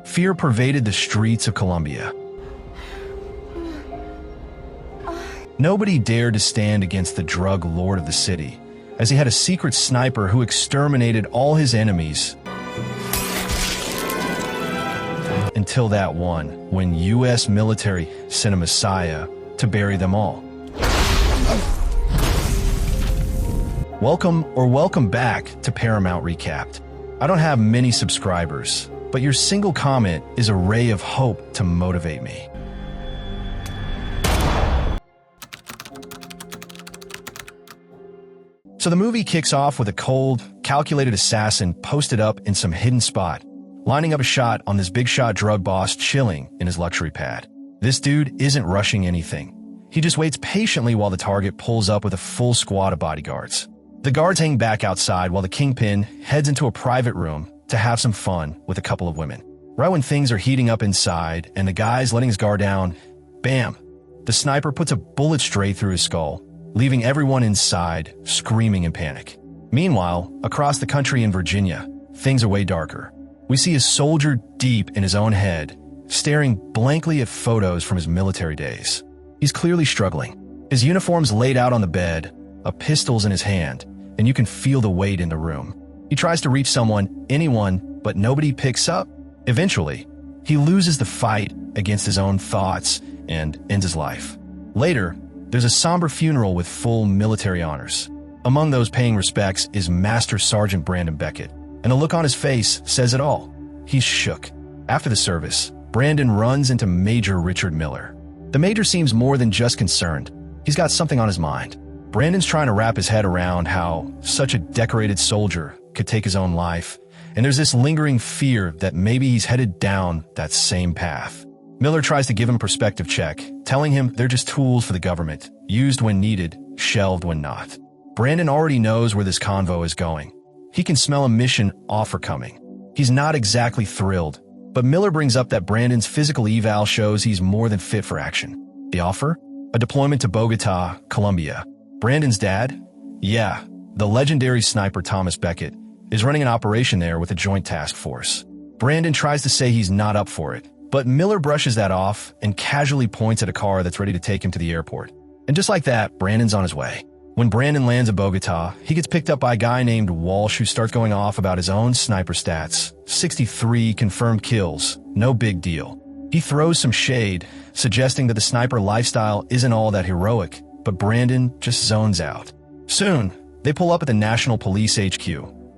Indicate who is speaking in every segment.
Speaker 1: Fear pervaded the streets of Colombia. Nobody dared to stand against the drug lord of the city, as he had a secret sniper who exterminated all his enemies until that one, when U.S. military sent a messiah to bury them all. Welcome back to Paramount Recapped. I don't have many subscribers, but your single comment is a ray of hope to motivate me. So the movie kicks off with a cold, calculated assassin posted up in some hidden spot, lining up a shot on this big shot drug boss chilling in his luxury pad. This dude isn't rushing anything. He just waits patiently while the target pulls up with a full squad of bodyguards. The guards hang back outside while the kingpin heads into a private room to have some fun with a couple of women. Right when things are heating up inside and the guy's letting his guard down, bam, the sniper puts a bullet straight through his skull, leaving everyone inside screaming in panic. Meanwhile, across the country in Virginia, things are way darker. We see a soldier deep in his own head, staring blankly at photos from his military days. He's clearly struggling. His uniform's laid out on the bed, a pistol's in his hand, and you can feel the weight in the room. He tries to reach someone, anyone, but nobody picks up. Eventually, he loses the fight against his own thoughts and ends his life. Later, there's a somber funeral with full military honors. Among those paying respects is Master Sergeant Brandon Beckett, and the look on his face says it all. He's shook. After the service, Brandon runs into Major Richard Miller. The Major seems more than just concerned. He's got something on his mind. Brandon's trying to wrap his head around how such a decorated soldier could take his own life, and there's this lingering fear that maybe he's headed down that same path. Miller tries to give him a perspective check, telling him they're just tools for the government, used when needed, shelved when not. Brandon already knows where this convo is going. He can smell a mission offer coming. He's not exactly thrilled, but Miller brings up that Brandon's physical eval shows he's more than fit for action. The offer? A deployment to Bogota, Colombia. Brandon's dad? Yeah, the legendary sniper Thomas Beckett is running an operation there with a joint task force. Brandon tries to say he's not up for it, but Miller brushes that off and casually points at a car that's ready to take him to the airport. And just like that, Brandon's on his way. When Brandon lands in Bogota, he gets picked up by a guy named Walsh who starts going off about his own sniper stats. 63 confirmed kills, no big deal. He throws some shade, suggesting that the sniper lifestyle isn't all that heroic, but Brandon just zones out. Soon, they pull up at the National Police HQ,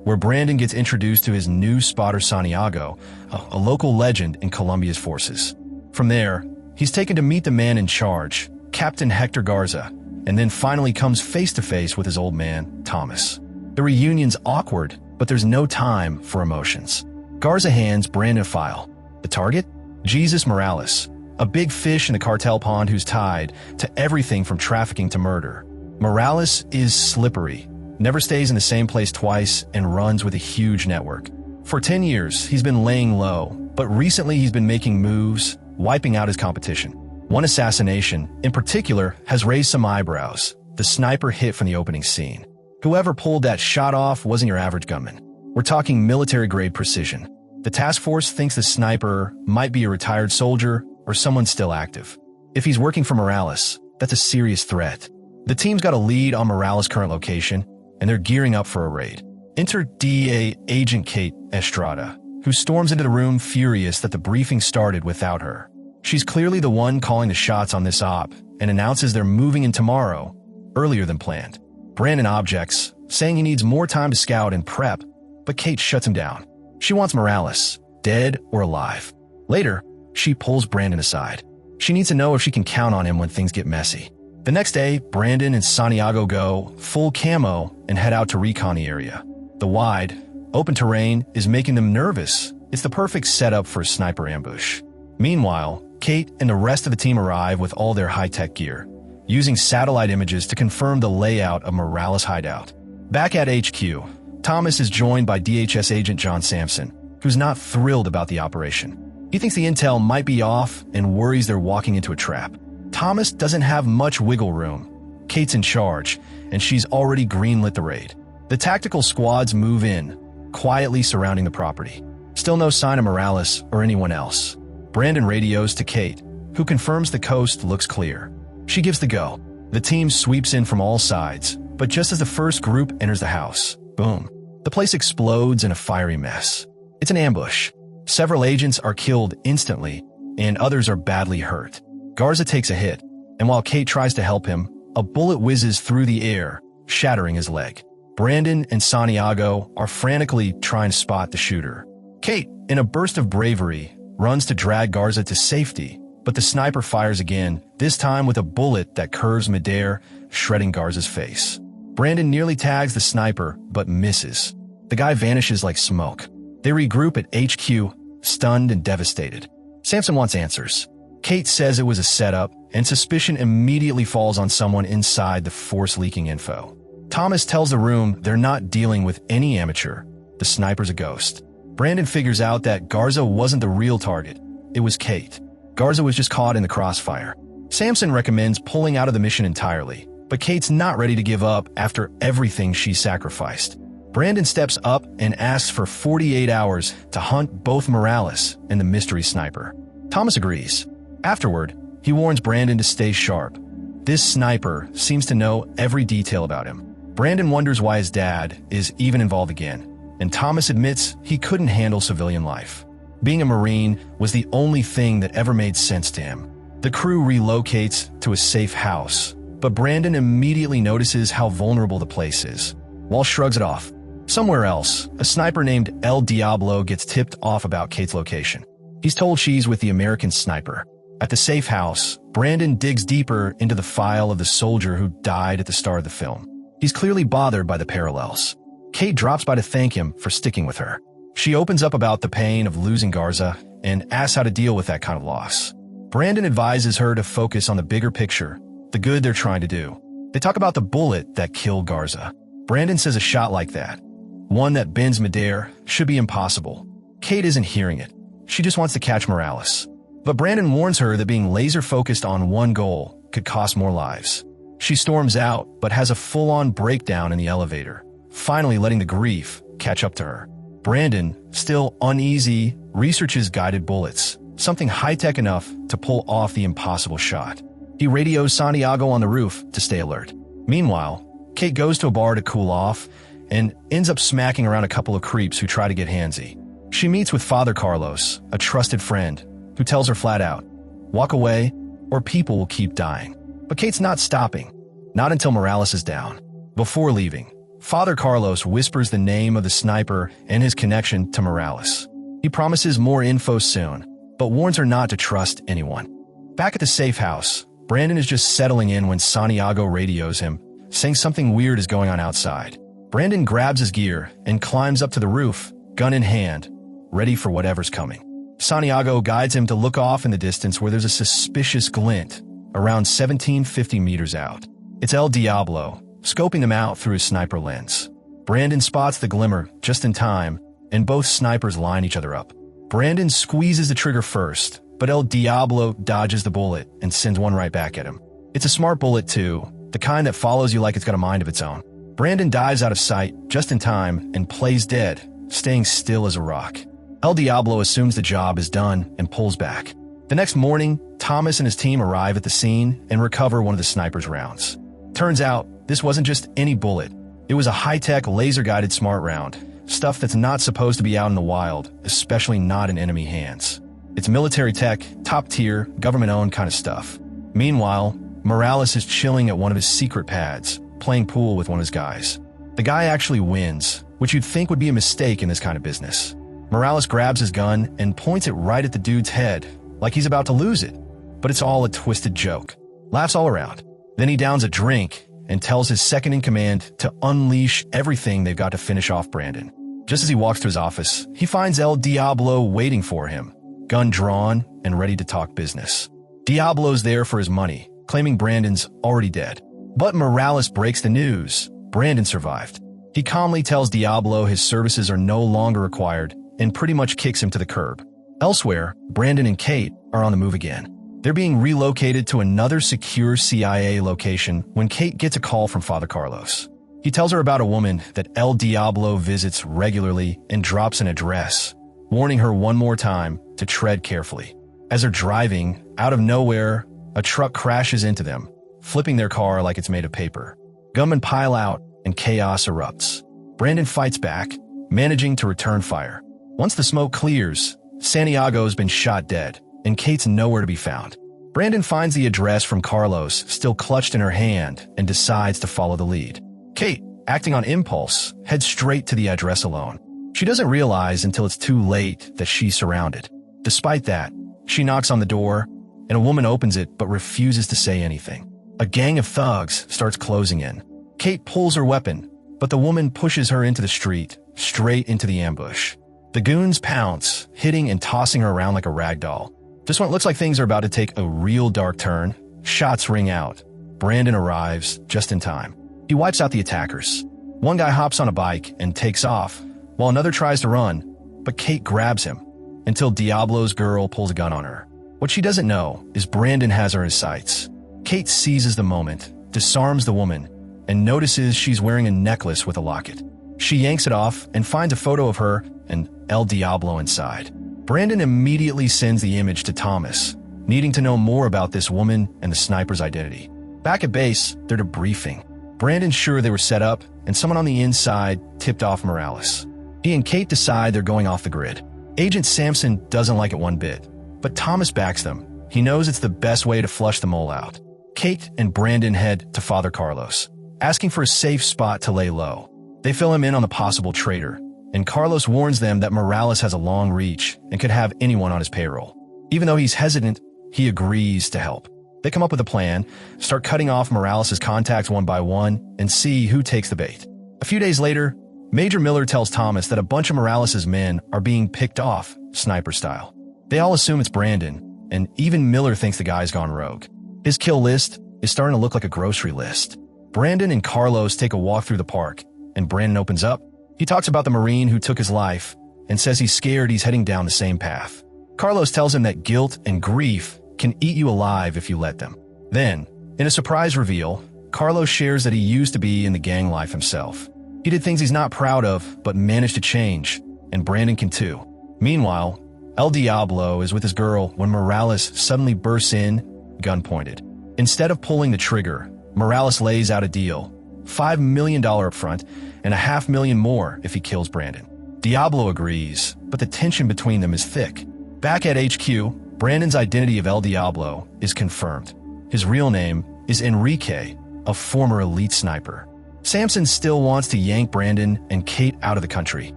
Speaker 1: where Brandon gets introduced to his new spotter Santiago, a local legend in Colombia's forces. From there, he's taken to meet the man in charge, Captain Hector Garza, and then finally comes face-to-face with his old man, Thomas. The reunion's awkward, but there's no time for emotions. Garza hands Brandon a file. The target? Jesus Morales, a big fish in the cartel pond who's tied to everything from trafficking to murder. Morales is slippery, never stays in the same place twice, and runs with a huge network. For 10 years, he's been laying low, but recently he's been making moves, wiping out his competition. One assassination, in particular, has raised some eyebrows. The sniper hit from the opening scene. Whoever pulled that shot off wasn't your average gunman. We're talking military-grade precision. The task force thinks the sniper might be a retired soldier or someone still active. If he's working for Morales, that's a serious threat. The team's got a lead on Morales' current location, and they're gearing up for a raid. Enter DEA agent Kate Estrada, who storms into the room furious that the briefing started without her. She's clearly the one calling the shots on this op and announces they're moving in tomorrow, earlier than planned. Brandon objects, saying he needs more time to scout and prep, but Kate shuts him down. She wants Morales, dead or alive. Later, she pulls Brandon aside. She needs to know if she can count on him when things get messy. The next day, Brandon and Santiago go full camo and head out to recon the area. The wide, open terrain is making them nervous. It's the perfect setup for a sniper ambush. Meanwhile, Kate and the rest of the team arrive with all their high-tech gear, using satellite images to confirm the layout of Morales' hideout. Back at HQ, Thomas is joined by DHS agent John Sampson, who's not thrilled about the operation. He thinks the intel might be off and worries they're walking into a trap. Thomas doesn't have much wiggle room. Kate's in charge, and she's already greenlit the raid. The tactical squads move in, quietly surrounding the property. Still no sign of Morales or anyone else. Brandon radios to Kate, who confirms the coast looks clear. She gives the go. The team sweeps in from all sides, but just as the first group enters the house, boom, the place explodes in a fiery mess. It's an ambush. Several agents are killed instantly, and others are badly hurt. Garza takes a hit, and while Kate tries to help him, a bullet whizzes through the air, shattering his leg. Brandon and Santiago are frantically trying to spot the shooter. Kate, in a burst of bravery, runs to drag Garza to safety, but the sniper fires again, this time with a bullet that curves midair, shredding Garza's face. Brandon nearly tags the sniper, but misses. The guy vanishes like smoke. They regroup at HQ, stunned and devastated. Samson wants answers. Kate says it was a setup, and suspicion immediately falls on someone inside the force-leaking info. Thomas tells the room they're not dealing with any amateur. The sniper's a ghost. Brandon figures out that Garza wasn't the real target. It was Kate. Garza was just caught in the crossfire. Samson recommends pulling out of the mission entirely, but Kate's not ready to give up after everything she sacrificed. Brandon steps up and asks for 48 hours to hunt both Morales and the mystery sniper. Thomas agrees. Afterward, he warns Brandon to stay sharp. This sniper seems to know every detail about him. Brandon wonders why his dad is even involved again, and Thomas admits he couldn't handle civilian life. Being a Marine was the only thing that ever made sense to him. The crew relocates to a safe house, but Brandon immediately notices how vulnerable the place is. Wall shrugs it off. Somewhere else, a sniper named El Diablo gets tipped off about Kate's location. He's told she's with the American sniper. At the safe house, Brandon digs deeper into the file of the soldier who died at the start of the film. He's clearly bothered by the parallels. Kate drops by to thank him for sticking with her. She opens up about the pain of losing Garza and asks how to deal with that kind of loss. Brandon advises her to focus on the bigger picture, the good they're trying to do. They talk about the bullet that killed Garza. Brandon says a shot like that, one that bends midair, should be impossible. Kate isn't hearing it. She just wants to catch Morales. But Brandon warns her that being laser-focused on one goal could cost more lives. She storms out, but has a full-on breakdown in the elevator, finally letting the grief catch up to her. Brandon, still uneasy, researches guided bullets, something high-tech enough to pull off the impossible shot. He radios Santiago on the roof to stay alert. Meanwhile, Kate goes to a bar to cool off and ends up smacking around a couple of creeps who try to get handsy. She meets with Father Carlos, a trusted friend, who tells her flat out, walk away or people will keep dying. But Kate's not stopping, not until Morales is down. Before leaving, Father Carlos whispers the name of the sniper and his connection to Morales. He promises more info soon, but warns her not to trust anyone. Back at the safe house, Brandon is just settling in when Santiago radios him, saying something weird is going on outside. Brandon grabs his gear and climbs up to the roof, gun in hand, ready for whatever's coming. Santiago guides him to look off in the distance where there's a suspicious glint, around 1750 meters out. It's El Diablo, scoping them out through his sniper lens. Brandon spots the glimmer just in time, and both snipers line each other up. Brandon squeezes the trigger first, but El Diablo dodges the bullet and sends one right back at him. It's a smart bullet too, the kind that follows you like it's got a mind of its own. Brandon dives out of sight just in time and plays dead, staying still as a rock. El Diablo assumes the job is done and pulls back. The next morning, Thomas and his team arrive at the scene and recover one of the sniper's rounds. Turns out, this wasn't just any bullet. It was a high-tech, laser-guided smart round, stuff that's not supposed to be out in the wild, especially not in enemy hands. It's military tech, top-tier, government-owned kind of stuff. Meanwhile, Morales is chilling at one of his secret pads, playing pool with one of his guys. The guy actually wins, which you'd think would be a mistake in this kind of business. Morales grabs his gun and points it right at the dude's head, like he's about to lose it. But it's all a twisted joke. Laughs all around. Then he downs a drink and tells his second-in-command to unleash everything they've got to finish off Brandon. Just as he walks to his office, he finds El Diablo waiting for him, gun drawn and ready to talk business. Diablo's there for his money, claiming Brandon's already dead. But Morales breaks the news. Brandon survived. He calmly tells Diablo his services are no longer required and pretty much kicks him to the curb. Elsewhere, Brandon and Kate are on the move again. They're being relocated to another secure CIA location when Kate gets a call from Father Carlos. He tells her about a woman that El Diablo visits regularly and drops an address, warning her one more time to tread carefully. As they're driving, out of nowhere, a truck crashes into them, flipping their car like it's made of paper. Gunmen pile out, and chaos erupts. Brandon fights back, managing to return fire. Once the smoke clears, Santiago's been shot dead, and Kate's nowhere to be found. Brandon finds the address from Carlos still clutched in her hand and decides to follow the lead. Kate, acting on impulse, heads straight to the address alone. She doesn't realize until it's too late that she's surrounded. Despite that, she knocks on the door, and a woman opens it but refuses to say anything. A gang of thugs starts closing in. Kate pulls her weapon, but the woman pushes her into the street, straight into the ambush. The goons pounce, hitting and tossing her around like a rag doll. Just when it looks like things are about to take a real dark turn, shots ring out. Brandon arrives just in time. He wipes out the attackers. One guy hops on a bike and takes off, while another tries to run, but Kate grabs him, until Diablo's girl pulls a gun on her. What she doesn't know is Brandon has her in his sights. Kate seizes the moment, disarms the woman, and notices she's wearing a necklace with a locket. She yanks it off and finds a photo of her and El Diablo inside. Brandon immediately sends the image to Thomas, needing to know more about this woman and the sniper's identity. Back at base, they're debriefing. Brandon's sure they were set up, and someone on the inside tipped off Morales. He and Kate decide they're going off the grid. Agent Sampson doesn't like it one bit, but Thomas backs them. He knows it's the best way to flush the mole out. Kate and Brandon head to Father Carlos, asking for a safe spot to lay low. They fill him in on the possible traitor, and Carlos warns them that Morales has a long reach and could have anyone on his payroll. Even though he's hesitant, he agrees to help. They come up with a plan, start cutting off Morales' contacts one by one, and see who takes the bait. A few days later, Major Miller tells Thomas that a bunch of Morales' men are being picked off, sniper style. They all assume it's Brandon, and even Miller thinks the guy's gone rogue. His kill list is starting to look like a grocery list. Brandon and Carlos take a walk through the park, and Brandon opens up. He talks about the Marine who took his life, and says he's scared he's heading down the same path. Carlos tells him that guilt and grief can eat you alive if you let them. Then, in a surprise reveal, Carlos shares that he used to be in the gang life himself. He did things he's not proud of, but managed to change, and Brandon can too. Meanwhile, El Diablo is with his girl when Morales suddenly bursts in, gun pointed. Instead of pulling the trigger, Morales lays out a deal, $5 million up front, and $500,000 more if he kills Brandon. Diablo agrees, but the tension between them is thick. Back at HQ, Brandon's identity of El Diablo is confirmed. His real name is Enrique, a former elite sniper. Sampson still wants to yank Brandon and Kate out of the country,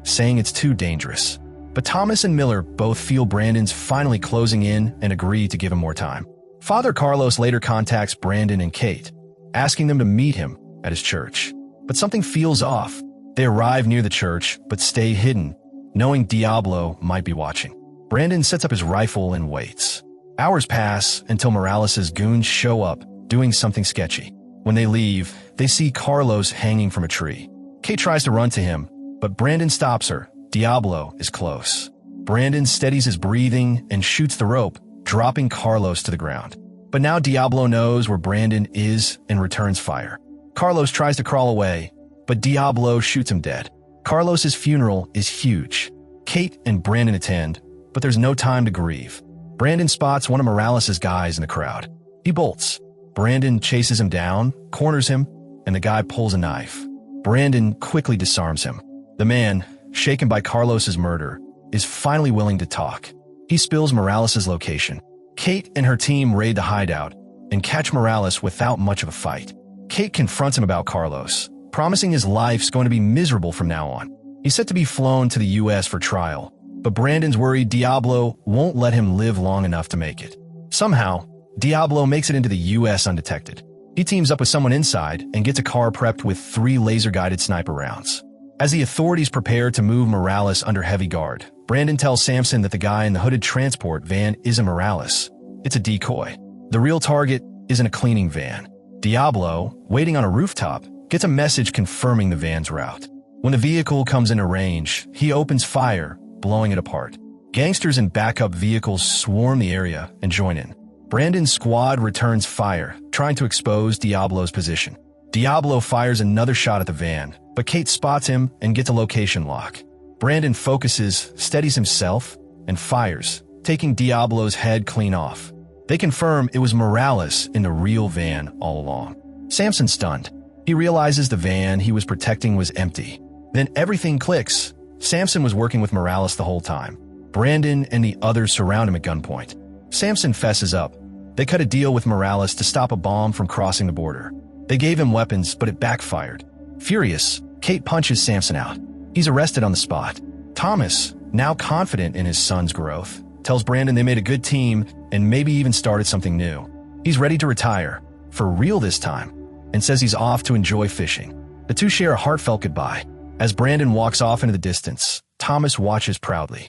Speaker 1: saying it's too dangerous. But Thomas and Miller both feel Brandon's finally closing in and agree to give him more time. Father Carlos later contacts Brandon and Kate, asking them to meet him at his church. But something feels off. They arrive near the church, but stay hidden, knowing Diablo might be watching. Brandon sets up his rifle and waits. Hours pass until Morales' goons show up, doing something sketchy. When they leave, they see Carlos hanging from a tree. Kate tries to run to him, but Brandon stops her. Diablo is close. Brandon steadies his breathing and shoots the rope, dropping Carlos to the ground. But now Diablo knows where Brandon is and returns fire. Carlos tries to crawl away, but Diablo shoots him dead. Carlos's funeral is huge. Kate and Brandon attend, but there's no time to grieve. Brandon spots one of Morales' guys in the crowd. He bolts. Brandon chases him down, corners him, and the guy pulls a knife. Brandon quickly disarms him. The man, shaken by Carlos's murder, is finally willing to talk. He spills Morales' location. Kate and her team raid the hideout and catch Morales without much of a fight. Kate confronts him about Carlos, promising his life's going to be miserable from now on. He's set to be flown to the U.S. for trial, but Brandon's worried Diablo won't let him live long enough to make it. Somehow, Diablo makes it into the U.S. undetected. He teams up with someone inside and gets a car prepped with 3 laser-guided sniper rounds. As the authorities prepare to move Morales under heavy guard, Brandon tells Sampson that the guy in the hooded transport van isn't Morales. It's a decoy. The real target isn't a cleaning van. Diablo, waiting on a rooftop, gets a message confirming the van's route. When the vehicle comes into range, he opens fire, blowing it apart. Gangsters and backup vehicles swarm the area and join in. Brandon's squad returns fire, trying to expose Diablo's position. Diablo fires another shot at the van, but Kate spots him and gets a location lock. Brandon focuses, steadies himself, and fires, taking Diablo's head clean off. They confirm it was Morales in the real van all along. Samson's stunned. He realizes the van he was protecting was empty. Then everything clicks. Samson was working with Morales the whole time. Brandon and the others surround him at gunpoint. Samson fesses up. They cut a deal with Morales to stop a bomb from crossing the border. They gave him weapons, but it backfired. Furious, Kate punches Samson out. He's arrested on the spot. Thomas, now confident in his son's growth, tells Brandon they made a good team and maybe even started something new. He's ready to retire, for real this time, and says he's off to enjoy fishing. The two share a heartfelt goodbye. As Brandon walks off into the distance, Thomas watches proudly.